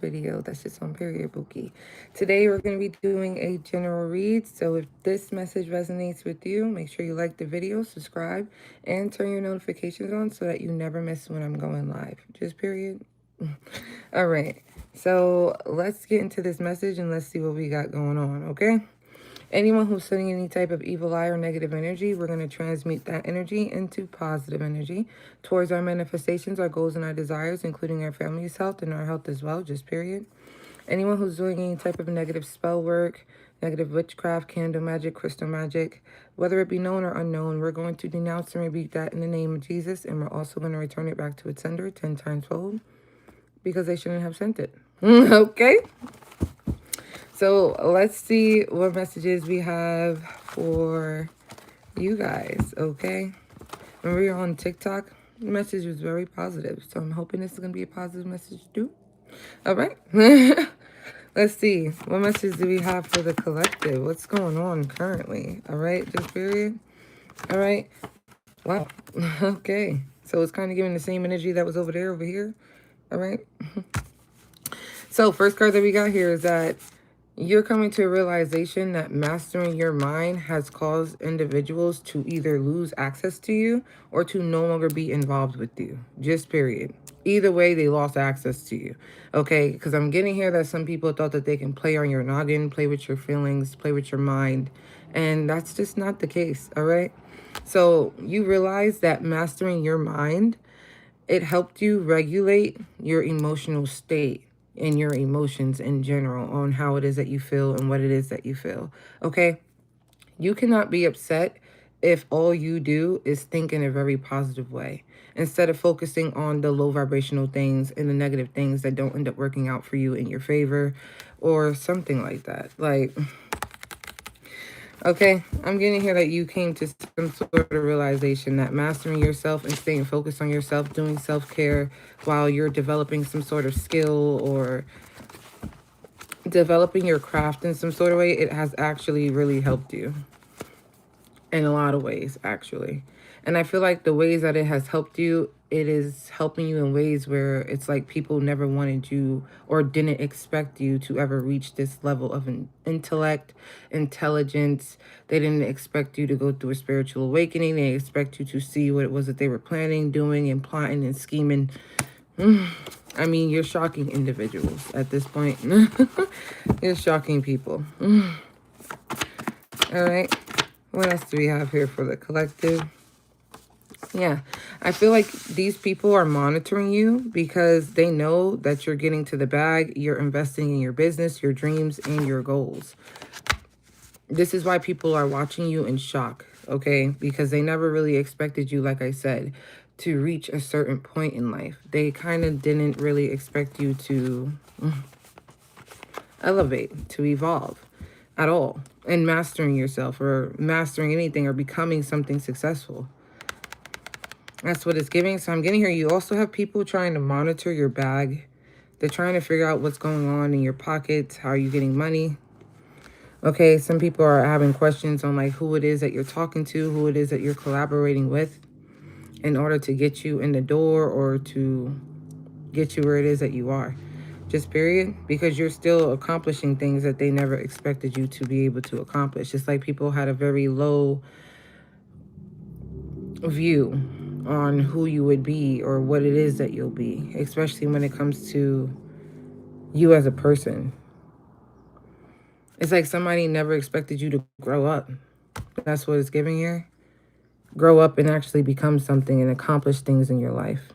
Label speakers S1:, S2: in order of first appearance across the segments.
S1: video that's just on period Bookie. Today we're going to be doing a general read. So if this message resonates with you, make sure you like the video, subscribe, and turn your notifications on so that you never miss when I'm going live. Just period. All right. So let's get into this message and let's see what we got going on, okay? Anyone who's sending any type of evil eye or negative energy, we're going to transmute that energy into positive energy towards our manifestations, our goals, and our desires, including our family's health and our health as well, just period. Anyone who's doing any type of negative spell work, negative witchcraft, candle magic, crystal magic, whether it be known or unknown, we're going to denounce and rebuke that in the name of Jesus, and we're also going to return it back to its sender 10 times fold because they shouldn't have sent it. Okay? So let's see what messages we have for you guys, okay? Remember you're on TikTok? The message was very positive, so I'm hoping this is going to be a positive message too. All right. Let's see. What message do we have for the collective? What's going on currently? All right, just period. All right. Wow. Okay. So it's kind of giving the same energy that was over there, over here. All right. So first card that we got here is that you're coming to a realization that mastering your mind has caused individuals to either lose access to you or to no longer be involved with you. Just period. Either way, they lost access to you. Okay? Because I'm getting here that some people thought that they can play on your noggin, play with your feelings, play with your mind. And that's just not the case. All right? So you realize that mastering your mind, it helped you regulate your emotional state and your emotions in general on how it is that you feel and what it is that you feel. Okay? You cannot be upset if all you do is think in a very positive way instead of focusing on the low vibrational things and the negative things that don't end up working out for you in your favor or something like that. Like, okay, I'm getting here that you came to some sort of realization that mastering yourself and staying focused on yourself, doing self-care while you're developing some sort of skill or developing your craft in some sort of way, it has actually really helped you in a lot of ways, actually. And I feel like the ways that it has helped you, it is helping you in ways where it's like people never wanted you or didn't expect you to ever reach this level of intellect, intelligence. They didn't expect you to go through a spiritual awakening. They expect you to see what it was that they were planning, doing, and plotting and scheming. I mean, you're shocking individuals at this point. You're shocking people. All right. What else do we have here for the collective? Yeah, I feel like these people are monitoring you because they know that you're getting to the bag. You're investing in your business, your dreams, and your goals. This is why people are watching you in shock, okay? Because they never really expected you, like I said, to reach a certain point in life. They kind of didn't really expect you to elevate, to evolve at all, and mastering yourself or mastering anything or becoming something successful. That's what it's giving. So I'm getting here. You also have people trying to monitor your bag. They're trying to figure out what's going on in your pockets. How are you getting money? Okay, some people are having questions on like who it is that you're talking to, who it is that you're collaborating with in order to get you in the door or to get you where it is that you are. Just period. Because you're still accomplishing things that they never expected you to be able to accomplish. Just like people had a very low view on who you would be or what it is that you'll be, especially when it comes to you as a person. It's like somebody never expected you to grow up. That's what it's giving here. Grow up and actually become something and accomplish things in your life.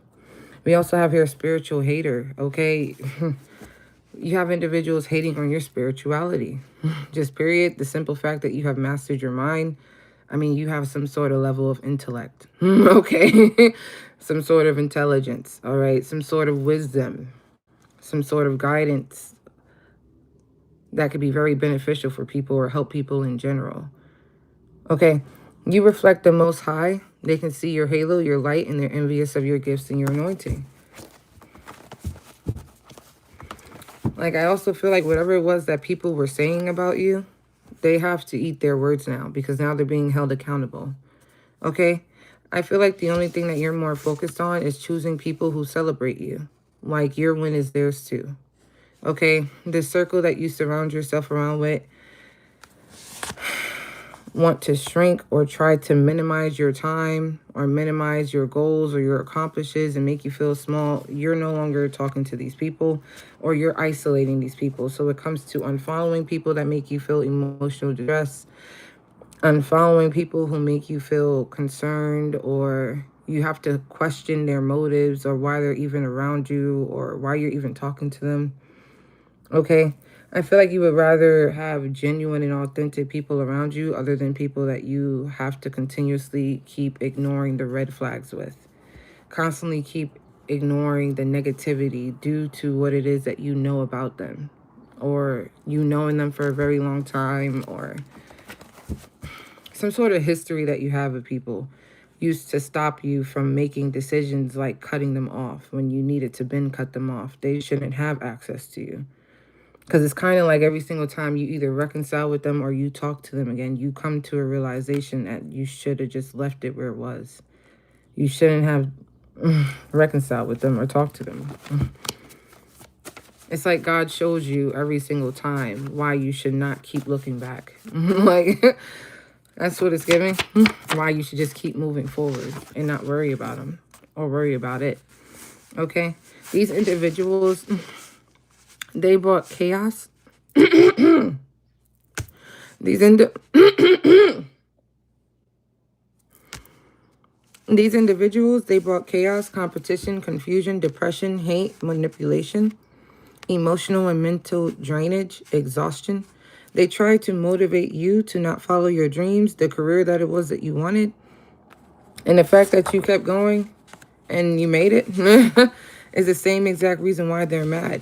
S1: We also have here a spiritual hater, okay? You have individuals hating on your spirituality. Just period. The simple fact that you have mastered your mind, I mean, you have some sort of level of intellect, okay? Some sort of intelligence, all right? Some sort of wisdom, some sort of guidance that could be very beneficial for people or help people in general, okay? You reflect the Most High. They can see your halo, your light, and they're envious of your gifts and your anointing. Like, I also feel like whatever it was that people were saying about you, they have to eat their words now because now they're being held accountable. Okay? I feel like the only thing that you're more focused on is choosing people who celebrate you. Like, your win is theirs too. Okay, the circle that you surround yourself around with want to shrink or try to minimize your time or minimize your goals or your accomplishes and make you feel small. You're no longer talking to these people, or you're isolating these people. So it comes to unfollowing people that make you feel emotional distress, unfollowing people who make you feel concerned, or you have to question their motives or why they're even around you or why you're even talking to them. Okay, I feel like you would rather have genuine and authentic people around you other than people that you have to continuously keep ignoring the red flags with. Constantly keep ignoring the negativity due to what it is that you know about them, or you knowing them for a very long time, or some sort of history that you have with people used to stop you from making decisions like cutting them off when you needed to been cut them off. They shouldn't have access to you. Because it's kind of like every single time you either reconcile with them or you talk to them again, you come to a realization that you should have just left it where it was. You shouldn't have reconciled with them or talked to them. It's like God shows you every single time why you should not keep looking back. Like, that's what it's giving. Why you should just keep moving forward and not worry about them or worry about it. Okay? These individuals, they brought chaos. These These individuals, they brought chaos, competition, confusion, depression, hate, manipulation, emotional and mental drainage, exhaustion. They tried to motivate you to not follow your dreams, the career that it was that you wanted. And the fact that you kept going and you made it is the same exact reason why they're mad.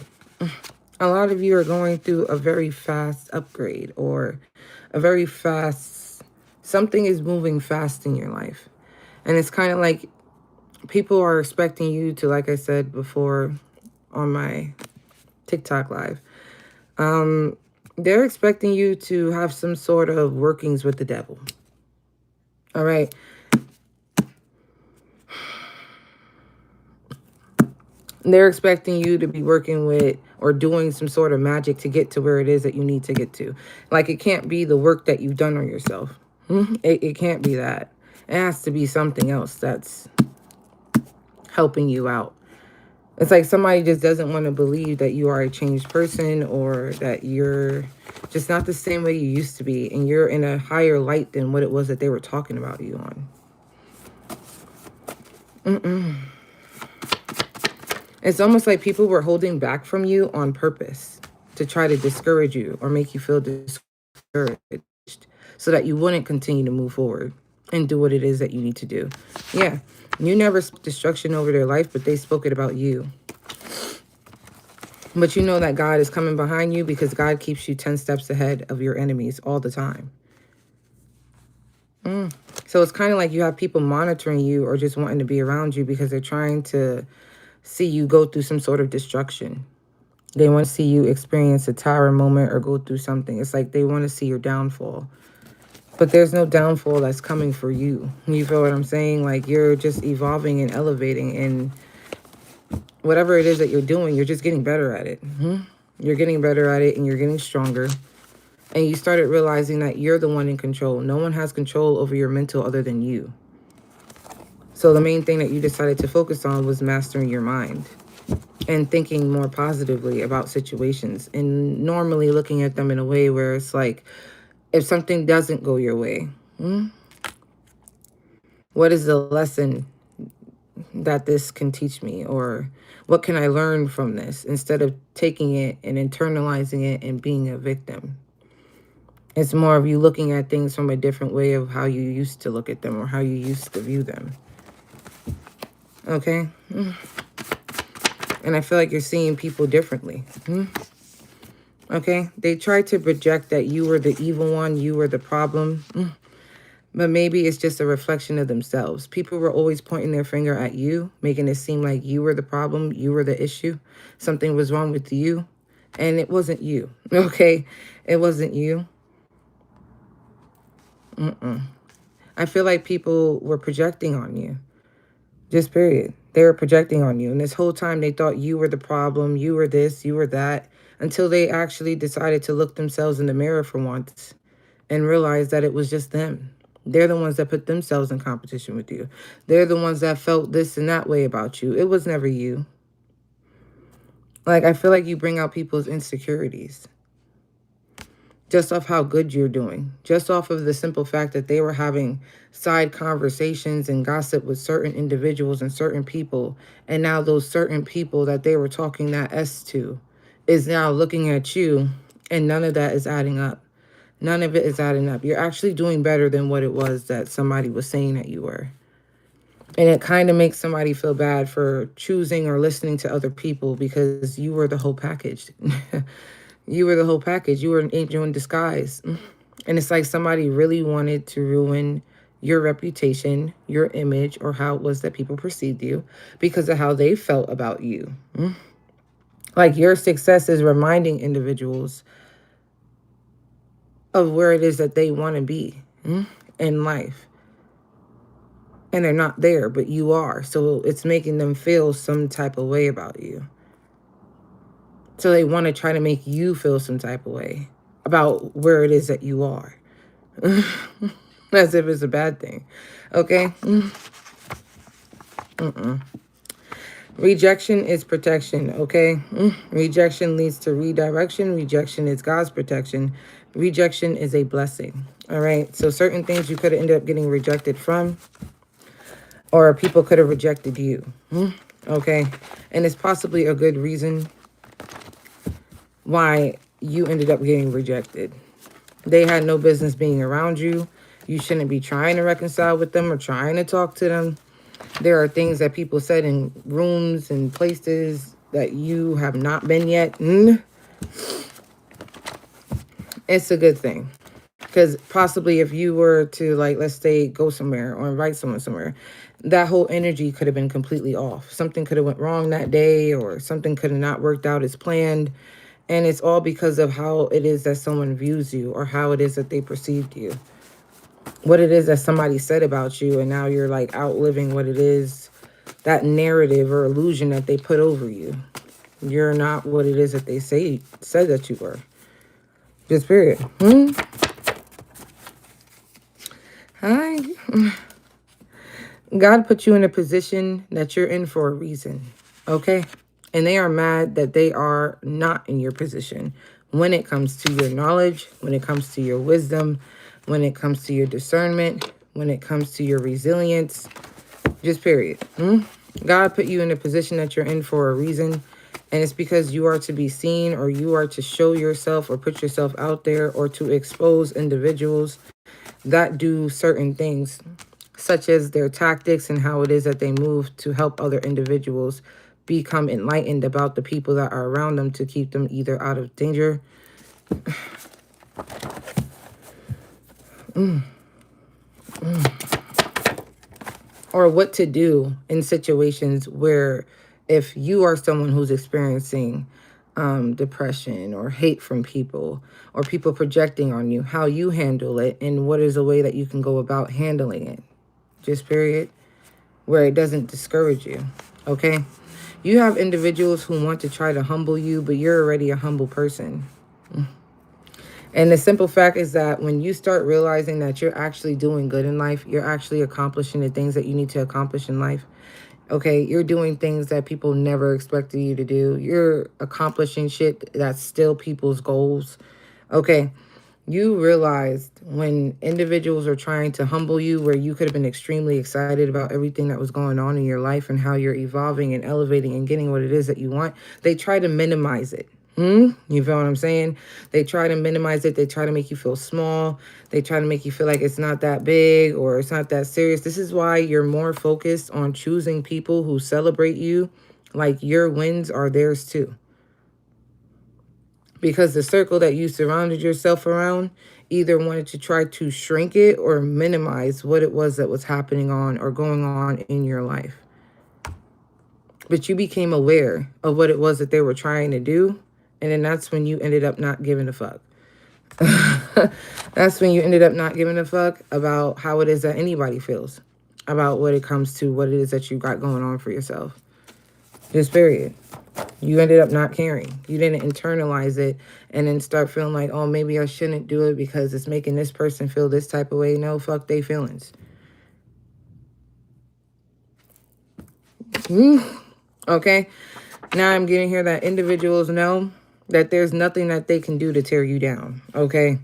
S1: A lot of you are going through a very fast upgrade, or a very fast, something is moving fast in your life. And it's kind of like people are expecting you to, like I said before on my TikTok live, they're expecting you to have some sort of workings with the devil. All right. They're expecting you to be working with or doing some sort of magic to get to where it is that you need to get to. Like, it can't be the work that you've done on yourself. It can't be that. It has to be something else that's helping you out. It's like somebody just doesn't want to believe that you are a changed person, or that you're just not the same way you used to be, and you're in a higher light than what it was that they were talking about you on. It's almost like people were holding back from you on purpose to try to discourage you or make you feel discouraged so that you wouldn't continue to move forward and do what it is that you need to do. Yeah, you never spoke destruction over their life, but they spoke it about you. But you know that God is coming behind you, because God keeps you 10 steps ahead of your enemies all the time. So it's kind of like you have people monitoring you or just wanting to be around you because they're trying to see you go through some sort of destruction. They want to see you experience a tower moment or go through something. It's like they want to see your downfall. But there's no downfall that's coming for you. You feel what I'm saying? Like, you're just evolving and elevating, and whatever it is that you're doing, you're just getting better at it. You're getting better at it, and you're getting stronger. And you started realizing that you're the one in control. No one has control over your mental other than you. So the main thing that you decided to focus on was mastering your mind and thinking more positively about situations, and normally looking at them in a way where it's like, if something doesn't go your way, what is the lesson that this can teach me? Or what can I learn from this? Instead of taking it and internalizing it and being a victim. It's more of you looking at things from a different way of how you used to look at them or how you used to view them. Okay? And I feel like you're seeing people differently. Okay? They tried to project that you were the evil one, you were the problem. But maybe it's just a reflection of themselves. People were always pointing their finger at you, making it seem like you were the problem, you were the issue. Something was wrong with you. And it wasn't you. Okay? It wasn't you. I feel like people were projecting on you. Just period. They were projecting on you. And this whole time they thought you were the problem, you were this, you were that, until they actually decided to look themselves in the mirror for once and realize that it was just them. They're the ones that put themselves in competition with you. They're the ones that felt this and that way about you. It was never you. Like, I feel like you bring out people's insecurities just off how good you're doing, just off of the simple fact that they were having side conversations and gossip with certain individuals and certain people. And now those certain people that they were talking that S to is now looking at you, and none of that is adding up. None of it is adding up. You're actually doing better than what it was that somebody was saying that you were. And it kind of makes somebody feel bad for choosing or listening to other people because you were the whole package. You were the whole package. You were an angel in disguise. And it's like somebody really wanted to ruin your reputation, your image, or how it was that people perceived you because of how they felt about you. Like, your success is reminding individuals of where it is that they want to be in life. And they're not there, but you are. So it's making them feel some type of way about you. So they want to try to make you feel some type of way about where it is that you are. As if it's a bad thing. Okay? Rejection is protection, okay? Rejection leads to redirection. Rejection is God's protection. Rejection is a blessing, all right? So certain things you could have ended up getting rejected from, or people could have rejected you, okay? And it's possibly a good reason why you ended up getting rejected. They had no business being around you. You shouldn't be trying to reconcile with them or trying to talk to them. There are things that people said in rooms and places that you have not been yet. It's a good thing. Because possibly if you were to, like, let's say, go somewhere or invite someone somewhere, that whole energy could have been completely off. Something could have went wrong that day, or something could have not worked out as planned. And it's all because of how it is that someone views you or how it is that they perceived you. What it is that somebody said about you, and now you're like outliving what it is, that narrative or illusion that they put over you. You're not what it is that they said that you were. Just period. Hi. God put you in a position that you're in for a reason, okay? And they are mad that they are not in your position when it comes to your knowledge, when it comes to your wisdom, when it comes to your discernment, when it comes to your resilience, just period. God put you in a position that you're in for a reason, and it's because you are to be seen, or you are to show yourself or put yourself out there, or to expose individuals that do certain things, such as their tactics and how it is that they move to help other individuals become enlightened about the people that are around them to keep them either out of danger or what to do in situations where if you are someone who's experiencing depression or hate from people or people projecting on you, how you handle it and what is a way that you can go about handling it. Just period. Where it doesn't discourage you. Okay? You have individuals who want to try to humble you, but you're already a humble person. And the simple fact is that when you start realizing that you're actually doing good in life, you're actually accomplishing the things that you need to accomplish in life. Okay, you're doing things that people never expected you to do. You're accomplishing shit that's still people's goals. Okay, you realized when individuals are trying to humble you, where you could have been extremely excited about everything that was going on in your life and how you're evolving and elevating and getting what it is that you want, they try to minimize it. You feel what I'm saying? They try to minimize it. They try to make you feel small. They try to make you feel like it's not that big or it's not that serious. This is why you're more focused on choosing people who celebrate you like your wins are theirs too. Because the circle that you surrounded yourself around either wanted to try to shrink it or minimize what it was that was happening on or going on in your life. But you became aware of what it was that they were trying to do. And then that's when you ended up not giving a fuck. That's when you ended up not giving a fuck about how it is that anybody feels. about what it comes to what it is that you got going on for yourself. Just period. You ended up not caring. You didn't internalize it and then start feeling like, oh, maybe I shouldn't do it because it's making this person feel this type of way. No, fuck they feelings. Okay? Now I'm getting here that individuals know that there's nothing that they can do to tear you down. Okay?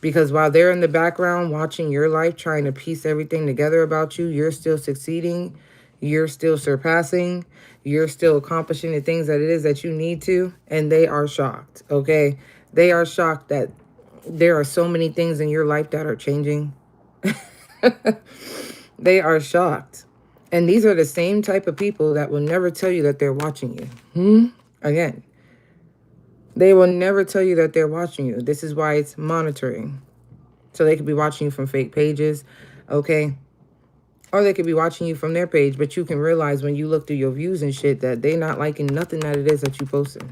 S1: Because while they're in the background watching your life, trying to piece everything together about you, you're still succeeding. You're still surpassing. You're still accomplishing the things that it is that you need to. And they are shocked. Okay? They are shocked that there are so many things in your life that are changing. They are shocked. And these are the same type of people that will never tell you that they're watching you. Again, they will never tell you that they're watching you. This is why it's monitoring. So they could be watching you from fake pages, okay? Or they could be watching you from their page, but you can realize when you look through your views and shit that they not liking nothing that it is that you posted.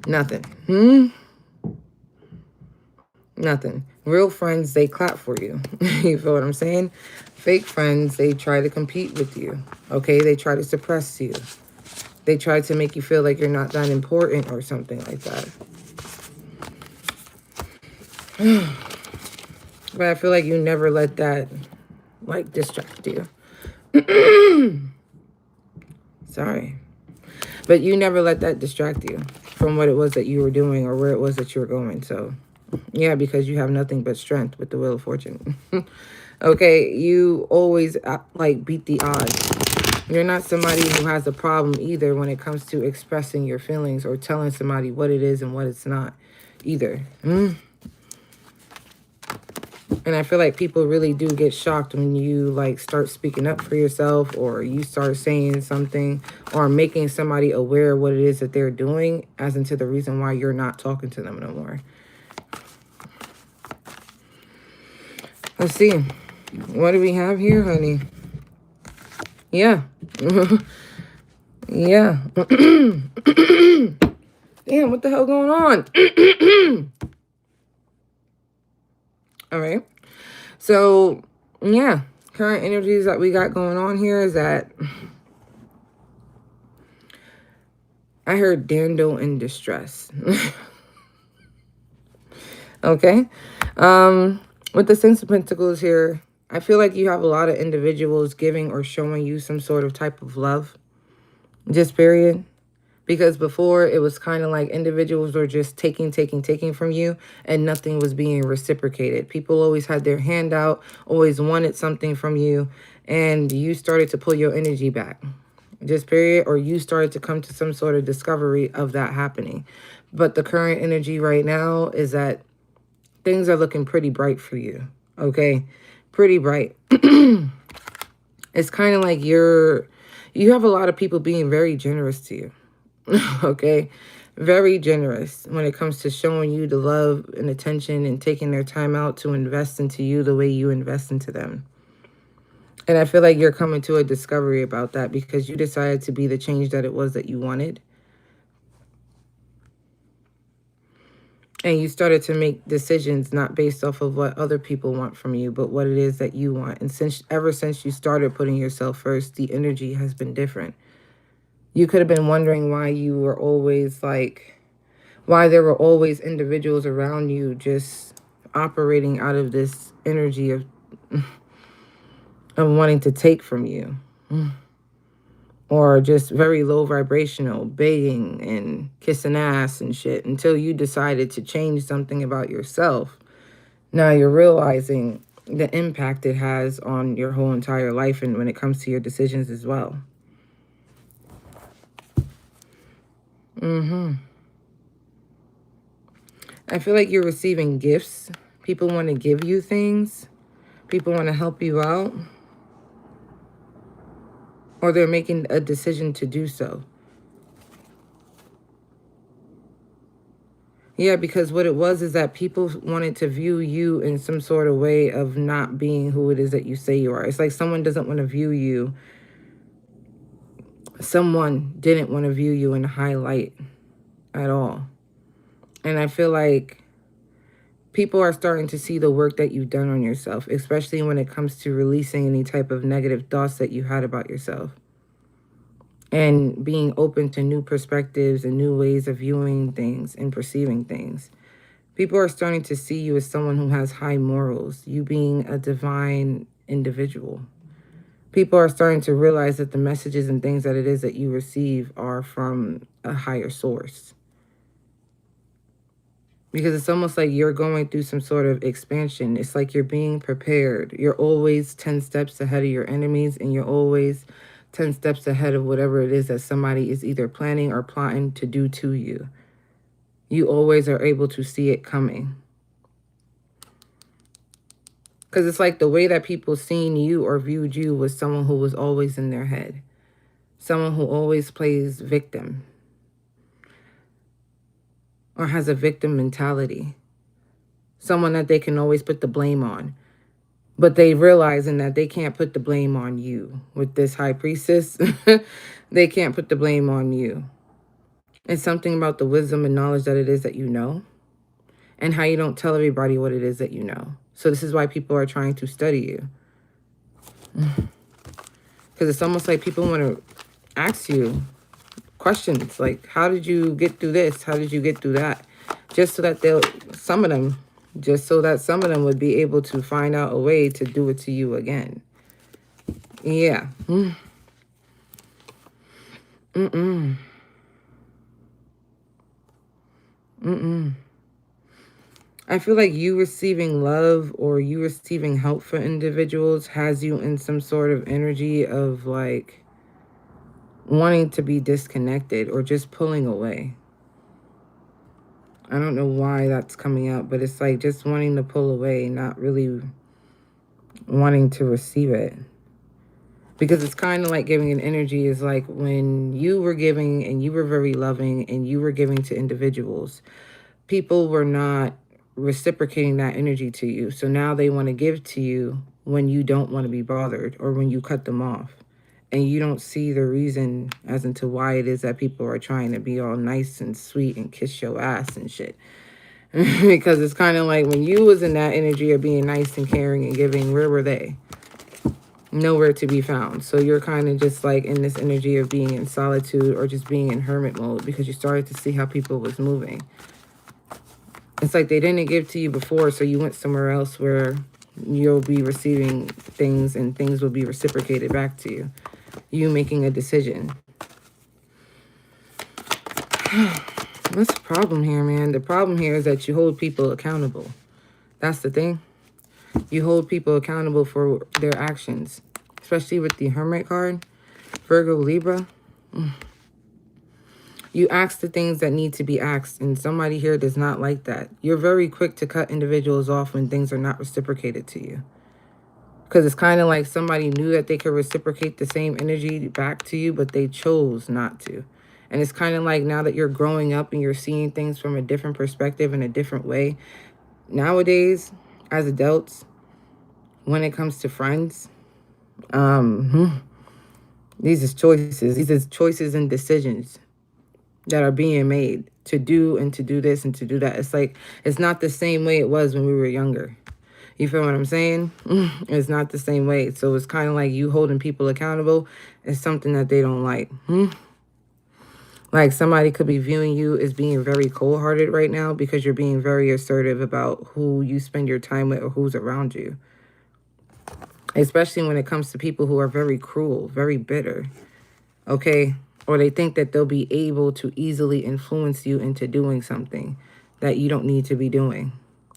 S1: Nothing. Nothing. Real friends, they clap for you. You feel what I'm saying? Fake friends, they try to compete with you. Okay? They try to suppress you. They try to make you feel like you're not that important or something like that. But I feel like you never let that, like, distract you. Sorry. But you never let that distract you from what it was that you were doing or where it was that you were going. So, yeah, because you have nothing but strength with the Wheel of Fortune. Okay, you always, like, beat the odds. You're not somebody who has a problem either when it comes to expressing your feelings or telling somebody what it is and what it's not either. And I feel like people really do get shocked when you, like, start speaking up for yourself or you start saying something or making somebody aware of what it is that they're doing as into the reason why you're not talking to them no more. Let's see. What do we have here, honey? Yeah. Yeah. Damn, what the hell going on? All right. So, yeah. Current energies that we got going on here is that I heard Dandel in distress. Okay. With the Six of Pentacles here, I feel like you have a lot of individuals giving or showing you some sort of type of love. Just period. Because before it was kind of like individuals were just taking from you and nothing was being reciprocated. People always had their hand out, always wanted something from you, and you started to pull your energy back. Just period. Or you started to come to some sort of discovery of that happening. But the current energy right now is that things are looking pretty bright for you. Okay? Pretty bright. It's kind of like you have a lot of people being very generous to you. Okay, very generous when it comes to showing you the love and attention and taking their time out to invest into you the way you invest into them. And I feel like you're coming to a discovery about that because you decided to be the change that it was that you wanted. And you started to make decisions not based off of what other people want from you, but what it is that you want. And ever since you started putting yourself first, the energy has been different. You could have been wondering why you were always like, why there were always individuals around you just operating out of this energy of wanting to take from you. Or just very low vibrational, begging and kissing ass and shit until you decided to change something about yourself. Now you're realizing the impact it has on your whole entire life and when it comes to your decisions as well. I feel like you're receiving gifts. People want to give you things. People want to help you out. Or they're making a decision to do so. Yeah, because what it was is that people wanted to view you in some sort of way of not being who it is that you say you are. It's like someone doesn't want to view you. Someone didn't want to view you in a high light at all. And I feel like people are starting to see the work that you've done on yourself, especially when it comes to releasing any type of negative thoughts that you had about yourself and being open to new perspectives and new ways of viewing things and perceiving things. People are starting to see you as someone who has high morals, you being a divine individual. People are starting to realize that the messages and things that it is that you receive are from a higher source. Because it's almost like you're going through some sort of expansion. It's like you're being prepared. You're always 10 steps ahead of your enemies, and you're always 10 steps ahead of whatever it is that somebody is either planning or plotting to do to you. You always are able to see it coming. Because it's like the way that people seen you or viewed you was someone who was always in their head. Someone who always plays victim. Or has a victim mentality. Someone that they can always put the blame on. But they realizing that they can't put the blame on you. With this high priestess, they can't put the blame on you. It's something about the wisdom and knowledge that it is that you know. And how you don't tell everybody what it is that you know. So this is why people are trying to study you. Because it's almost like people want to ask you questions. Like, how did you get through this? How did you get through that? Just so that some of them would be able to find out a way to do it to you again. Yeah. I feel like you receiving love or you receiving help for individuals has you in some sort of energy of like wanting to be disconnected or just pulling away. I don't know why that's coming out, but it's like just wanting to pull away, not really wanting to receive it. Because it's kind of like giving an energy is like when you were giving and you were very loving and you were giving to individuals, people were not reciprocating that energy to you. So now they want to give to you when you don't want to be bothered or when you cut them off. And you don't see the reason as into why it is that people are trying to be all nice and sweet and kiss your ass and shit. Because it's kind of like when you was in that energy of being nice and caring and giving, where were they? Nowhere to be found. So you're kind of just like in this energy of being in solitude or just being in hermit mode because you started to see how people was moving. It's like they didn't give to you before, so you went somewhere else where you'll be receiving things and things will be reciprocated back to you. You making a decision. What's the problem here, man? The problem here is that you hold people accountable. That's the thing. You hold people accountable for their actions. Especially with the Hermit card. Virgo, Libra. You ask the things that need to be asked. And somebody here does not like that. You're very quick to cut individuals off when things are not reciprocated to you. Because it's kind of like somebody knew that they could reciprocate the same energy back to you, but they chose not to. And it's kind of like now that you're growing up and you're seeing things from a different perspective in a different way. Nowadays, as adults, when it comes to friends, these is choices. These is choices and decisions that are being made to do and to do this and to do that. It's like, it's not the same way it was when we were younger. You feel what I'm saying? It's not the same way. So it's kind of like you holding people accountable is something that they don't like. Like somebody could be viewing you as being very cold-hearted right now because you're being very assertive about who you spend your time with or who's around you. Especially when it comes to people who are very cruel, very bitter. Okay? Or they think that they'll be able to easily influence you into doing something that you don't need to be doing.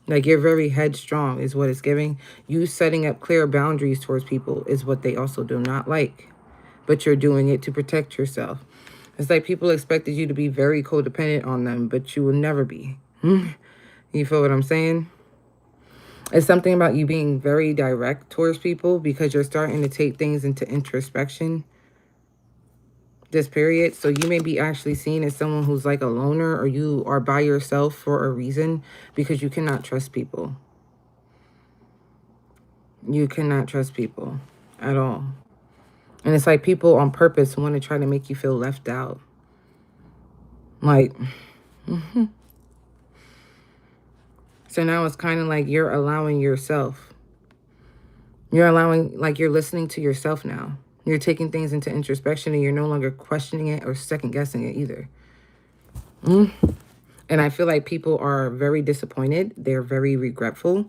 S1: Like you're very headstrong is what it's giving. You setting up clear boundaries towards people is what they also do not like. But you're doing it to protect yourself. It's like people expected you to be very codependent on them, but you will never be. You feel what I'm saying? It's something about you being very direct towards people because you're starting to take things into introspection this period. So you may be actually seen as someone who's like a loner or you are by yourself for a reason because you cannot trust people. You cannot trust people at all. And it's like people on purpose want to try to make you feel left out. Like, So now it's kind of like you're allowing yourself. You're allowing, like you're listening to yourself now. You're taking things into introspection and you're no longer questioning it or second guessing it either. And I feel like people are very disappointed. They're very regretful.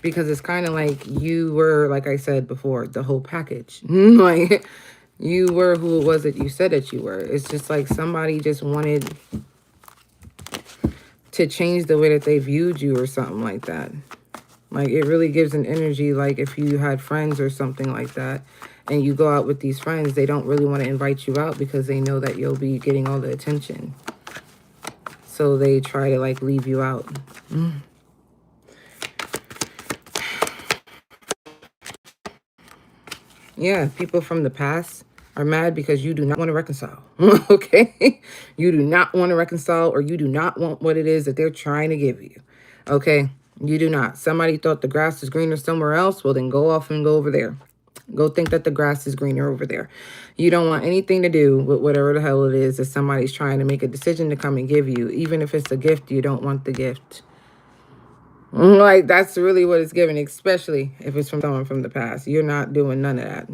S1: Because it's kind of like you were, like I said before, the whole package. Like you were who it was that you said that you were. It's just like somebody just wanted to change the way that they viewed you or something like that. Like it really gives an energy like if you had friends or something like that and you go out with these friends, they don't really want to invite you out because they know that you'll be getting all the attention. So they try to like leave you out. Yeah, people from the past are mad because you do not want to reconcile. Okay? You do not want to reconcile or you do not want what it is that they're trying to give you. Okay? You do not. Somebody thought the grass is greener somewhere else. Well, then go off and go over there. Go think that the grass is greener over there. You don't want anything to do with whatever the hell it is that somebody's trying to make a decision to come and give you. Even if it's a gift, you don't want the gift. Like, that's really what it's giving, especially if it's from someone from the past. You're not doing none of that.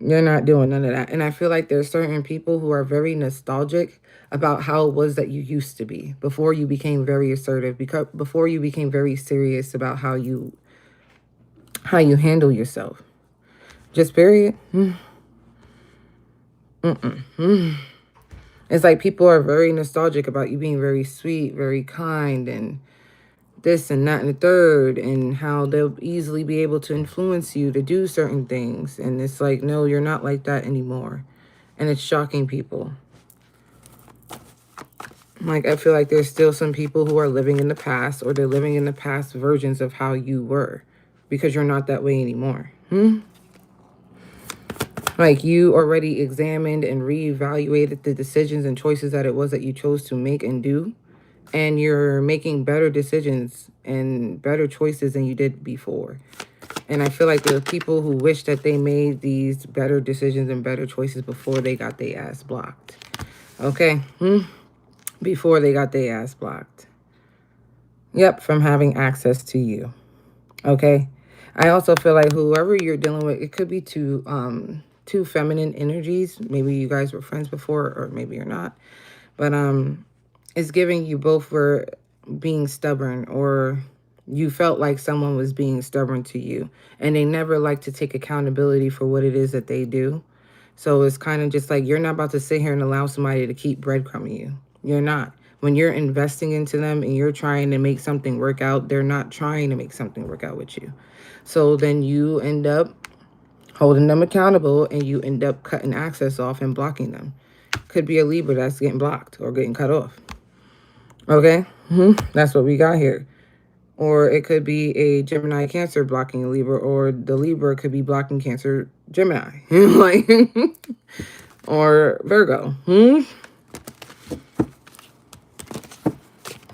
S1: You're not doing none of that. And I feel like there's certain people who are very nostalgic about how it was that you used to be before you became very assertive, because before you became very serious about how you handle yourself. Just period. It's like people are very nostalgic about you being very sweet, very kind, and this and that and the third, and how they'll easily be able to influence you to do certain things. And it's like, no, you're not like that anymore. And it's shocking people. Like, I feel like there's still some people who are living in the past, or they're living in the past versions of how you were, because you're not that way anymore. Like, you already examined and reevaluated the decisions and choices that it was that you chose to make and do. And you're making better decisions and better choices than you did before. And I feel like there are people who wish that they made these better decisions and better choices before they got their ass blocked. Okay? Before they got their ass blocked. Yep, from having access to you. Okay? I also feel like whoever you're dealing with, it could be two feminine energies. Maybe you guys were friends before, or maybe you're not. But it's giving you both for being stubborn, or you felt like someone was being stubborn to you, and they never like to take accountability for what it is that they do. So it's kind of just like you're not about to sit here and allow somebody to keep breadcrumbing you. You're not. When you're investing into them and you're trying to make something work out, they're not trying to make something work out with you. So then you end up holding them accountable and you end up cutting access off and blocking them. Could be a Libra that's getting blocked or getting cut off. Okay? That's what we got here. Or it could be a Gemini Cancer blocking a Libra, or the Libra could be blocking Cancer Gemini. Like, or Virgo.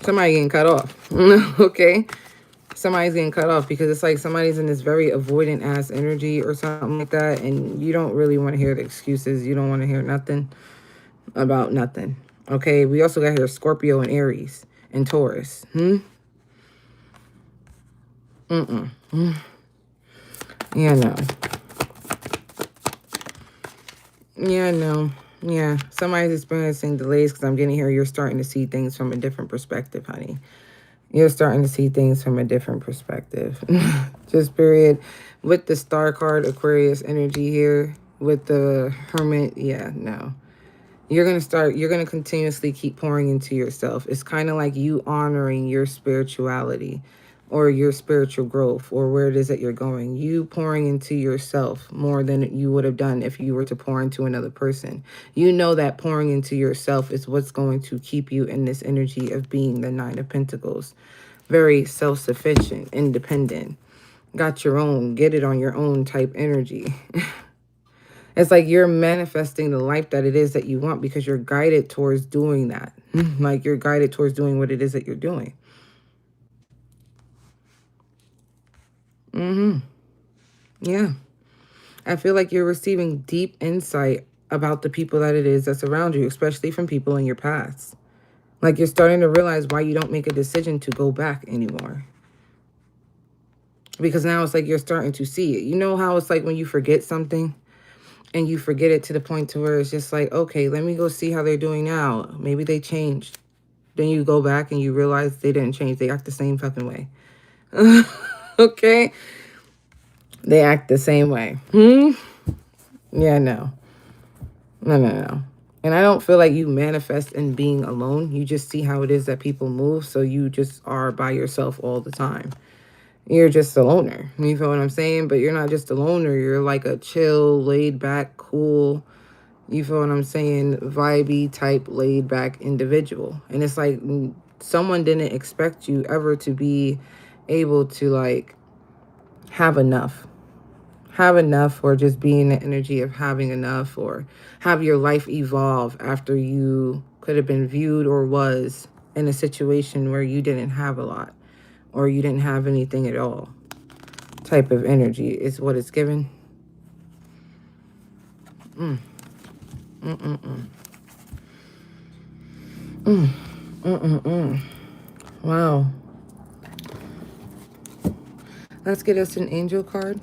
S1: Somebody getting cut off. Okay? Somebody's getting cut off because it's like somebody's in this very avoidant ass energy or something like that, and you don't really want to hear the excuses. You don't want to hear nothing about nothing. Okay? We also got here Scorpio and Aries and Taurus. Yeah, no. Yeah, no. Yeah, somebody's experiencing delays because I'm getting here. You're starting to see things from a different perspective, honey. You're starting to see things from a different perspective. Just period. With the star card, Aquarius energy here, with the Hermit, yeah, no. You're going to continuously keep pouring into yourself. It's kind of like you honoring your spirituality or your spiritual growth or where it is that you're going. You pouring into yourself more than you would have done if you were to pour into another person. You know that pouring into yourself is what's going to keep you in this energy of being the Nine of Pentacles. Very self-sufficient, independent, got your own, get it on your own type energy. It's like you're manifesting the life that it is that you want because you're guided towards doing that. Like you're guided towards doing what it is that you're doing. Yeah. I feel like you're receiving deep insight about the people that it is that's around you, especially from people in your past. Like you're starting to realize why you don't make a decision to go back anymore. Because now it's like you're starting to see it. You know how it's like when you forget something and you forget it to the point to where it's just like, okay, let me go see how they're doing now. Maybe they changed. Then you go back and you realize they didn't change. They act the same fucking way. Okay? They act the same way. Yeah, no. No. And I don't feel like you manifest in being alone. You just see how it is that people move. So you just are by yourself all the time. You're just a loner. You feel what I'm saying? But you're not just a loner. You're like a chill, laid back, cool, you feel what I'm saying, vibey type laid back individual. And it's like someone didn't expect you ever to be able to like have enough. Have enough, or just be in the energy of having enough, or have your life evolve after you could have been viewed or was in a situation where you didn't have a lot or you didn't have anything at all. Type of energy is what it's given. Wow. Let's get us an angel card.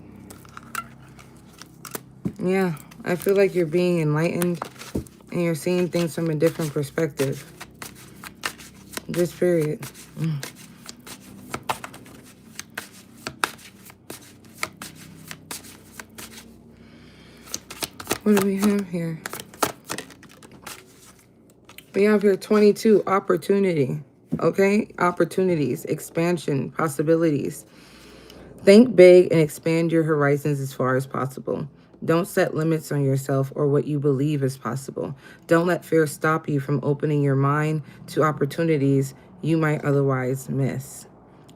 S1: Yeah, I feel like you're being enlightened and you're seeing things from a different perspective. This period. What do we have here? We have here 22, opportunity. Okay? Opportunities, expansion, possibilities. Think big and expand your horizons as far as possible. Don't set limits on yourself or what you believe is possible. Don't let fear stop you from opening your mind to opportunities you might otherwise miss.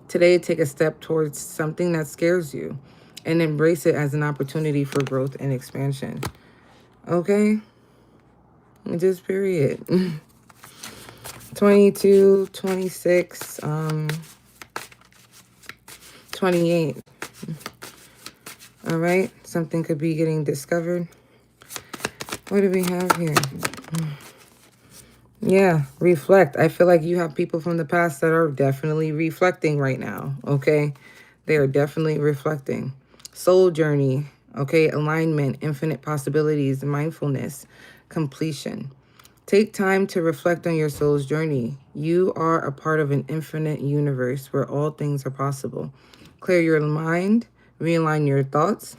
S1: Today, take a step towards something that scares you and embrace it as an opportunity for growth and expansion. Okay? Just period. 22, 26, 28. All right? Something could be getting discovered. What do we have here? Yeah, reflect. I feel like you have people from the past that are definitely reflecting right now, okay? They are definitely reflecting. Soul journey, okay? Alignment, infinite possibilities, mindfulness, completion. Take time to reflect on your soul's journey. You are a part of an infinite universe where all things are possible. Clear your mind, realign your thoughts,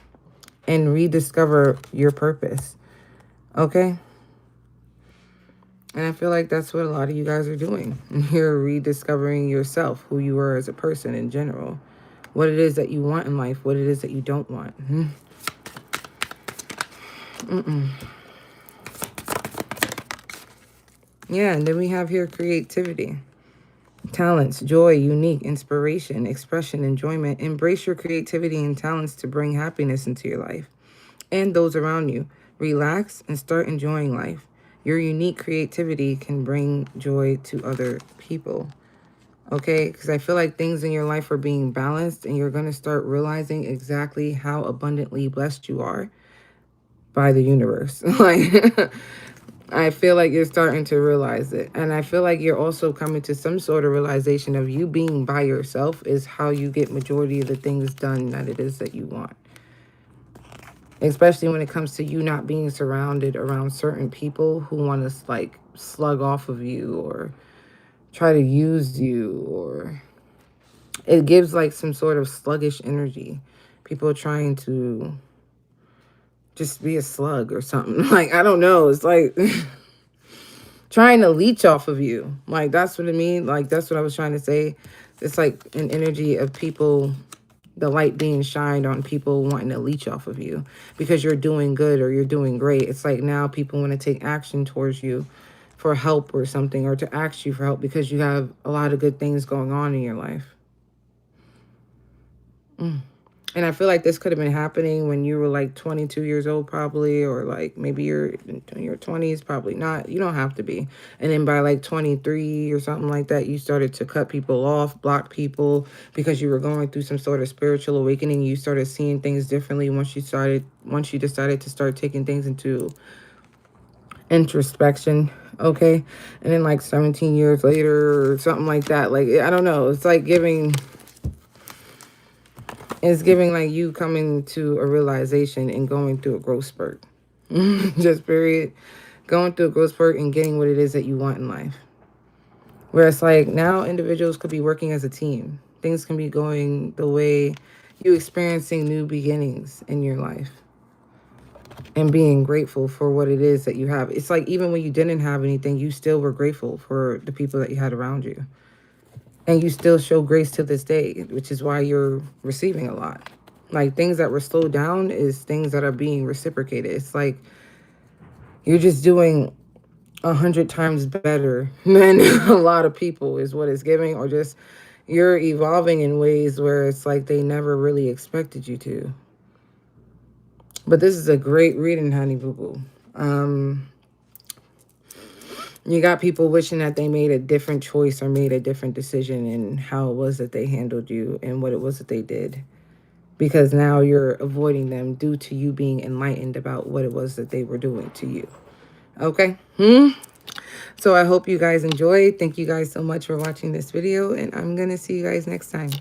S1: and rediscover your purpose, okay? And I feel like that's what a lot of you guys are doing. You're rediscovering yourself, who you are as a person in general. What it is that you want in life, what it is that you don't want. Yeah, and then we have here creativity. Talents, joy, unique, inspiration, expression, enjoyment. Embrace your creativity and talents to bring happiness into your life and those around you. Relax and start enjoying life. Your unique creativity can bring joy to other people. Okay? Because I feel like things in your life are being balanced and you're going to start realizing exactly how abundantly blessed you are by the universe. Like, I feel like you're starting to realize it. And I feel like you're also coming to some sort of realization of you being by yourself is how you get majority of the things done that it is that you want. Especially when it comes to you not being surrounded around certain people who want to like slug off of you or try to use you, or it gives like some sort of sluggish energy. People trying to just be a slug or something. Like, I don't know. It's like trying to leech off of you. Like, that's what I mean. Like, that's what I was trying to say. It's like an energy of people, the light being shined on people wanting to leech off of you because you're doing good or you're doing great. It's like now people want to take action towards you for help or something, or to ask you for help because you have a lot of good things going on in your life. And I feel like this could have been happening when you were like 22 years old probably, or like maybe you're in your 20s, probably not. You don't have to be. And then by like 23 or something like that, you started to cut people off, block people because you were going through some sort of spiritual awakening. You started seeing things differently once you decided to start taking things into introspection Okay. And then like 17 years later or something like that. Like, I don't know. It's like it's giving like you coming to a realization and going through a growth spurt. Just period. Going through a growth spurt and getting what it is that you want in life. Where it's like now individuals could be working as a team. Things can be going the way you experiencing new beginnings in your life and being grateful for what it is that you have. It's like even when you didn't have anything, you still were grateful for the people that you had around you. And you still show grace to this day, which is why you're receiving a lot. Like things that were slowed down is things that are being reciprocated. It's like you're just doing 100 times better than a lot of people is what it's giving, or just you're evolving in ways where it's like they never really expected you to. But this is a great reading, honey boo boo. You got people wishing that they made a different choice or made a different decision in how it was that they handled you and what it was that they did. Because now you're avoiding them due to you being enlightened about what it was that they were doing to you. Okay? So I hope you guys enjoyed. Thank you guys so much for watching this video. And I'm going to see you guys next time.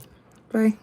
S1: Bye.